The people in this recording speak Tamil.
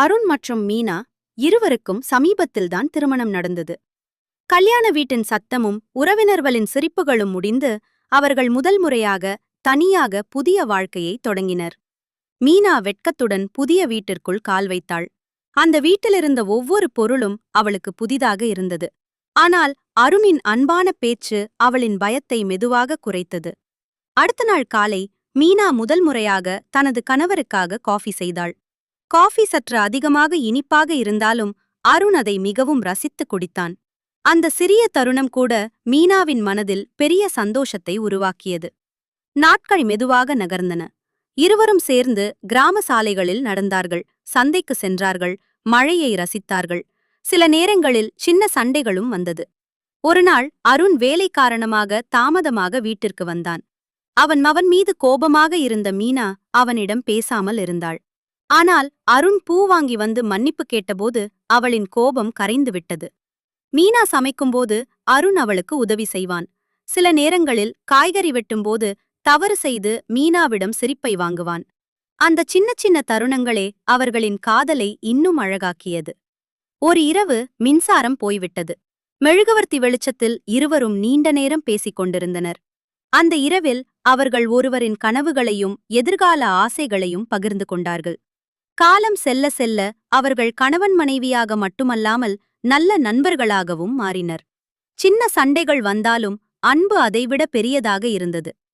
அருண் மற்றும் மீனா இருவருக்கும் சமீபத்தில்தான் திருமணம் நடந்தது. கல்யாண வீட்டின் சத்தமும் உறவினர்களின் சிரிப்புகளும் முடிந்து அவர்கள் முதல் முறையாக தனியாக புதிய வாழ்க்கையை தொடங்கினர். மீனா வெட்கத்துடன் புதிய வீட்டிற்குள் கால் வைத்தாள். அந்த வீட்டிலிருந்த ஒவ்வொரு பொருளும் அவளுக்கு புதிதாக இருந்தது. ஆனால் அருணின் அன்பான பேச்சு அவளின் பயத்தை மெதுவாக குறைத்தது. அடுத்த நாள் காலை மீனா முதல் முறையாக தனது கணவருக்காக காஃபி செய்தாள். காஃபி சற்று அதிகமாக இனிப்பாக இருந்தாலும் அருண் அதை மிகவும் ரசித்து குடித்தான். அந்த சிறிய தருணம் கூட மீனாவின் மனதில் பெரிய சந்தோஷத்தை உருவாக்கியது. நாட்கள் மெதுவாக நகர்ந்தன. இருவரும் சேர்ந்து கிராம சாலைகளில் நடந்தார்கள், சந்தைக்கு சென்றார்கள், மழையை ரசித்தார்கள். சில நேரங்களில் சின்ன சண்டைகளும் வந்தது. ஒருநாள் அருண் வேலை காரணமாக தாமதமாக வீட்டிற்கு வந்தான். அவன் மகன் மீது கோபமாக இருந்த மீனா அவனிடம் பேசாமல் இருந்தாள். ஆனால் அருண் பூ வாங்கி வந்து மன்னிப்பு கேட்டபோது அவளின் கோபம் கரைந்துவிட்டது. மீனா சமைக்கும்போது அருண் அவளுக்கு உதவி செய்வான். சில நேரங்களில் காய்கறி வெட்டும்போது தவறு செய்து மீனாவிடம் சிரிப்பை வாங்குவான். அந்த சின்ன சின்ன தருணங்களே அவர்களின் காதலை இன்னும் அழகாக்கியது. ஒரு இரவு மின்சாரம் போய்விட்டது. மெழுகுவர்த்தி வெளிச்சத்தில் இருவரும் நீண்ட நேரம் பேசிக் கொண்டிருந்தனர். அந்த இரவில் அவர்கள் ஒருவரின் கனவுகளையும் எதிர்கால ஆசைகளையும் பகிர்ந்து கொண்டார்கள். காலம் செல்ல செல்ல அவர்கள் கணவன் மனைவியாக மட்டுமல்லாமல் நல்ல நண்பர்களாகவும் மாறினர். சின்ன சண்டைகள் வந்தாலும் அன்பு அதைவிட பெரியதாக இருந்தது.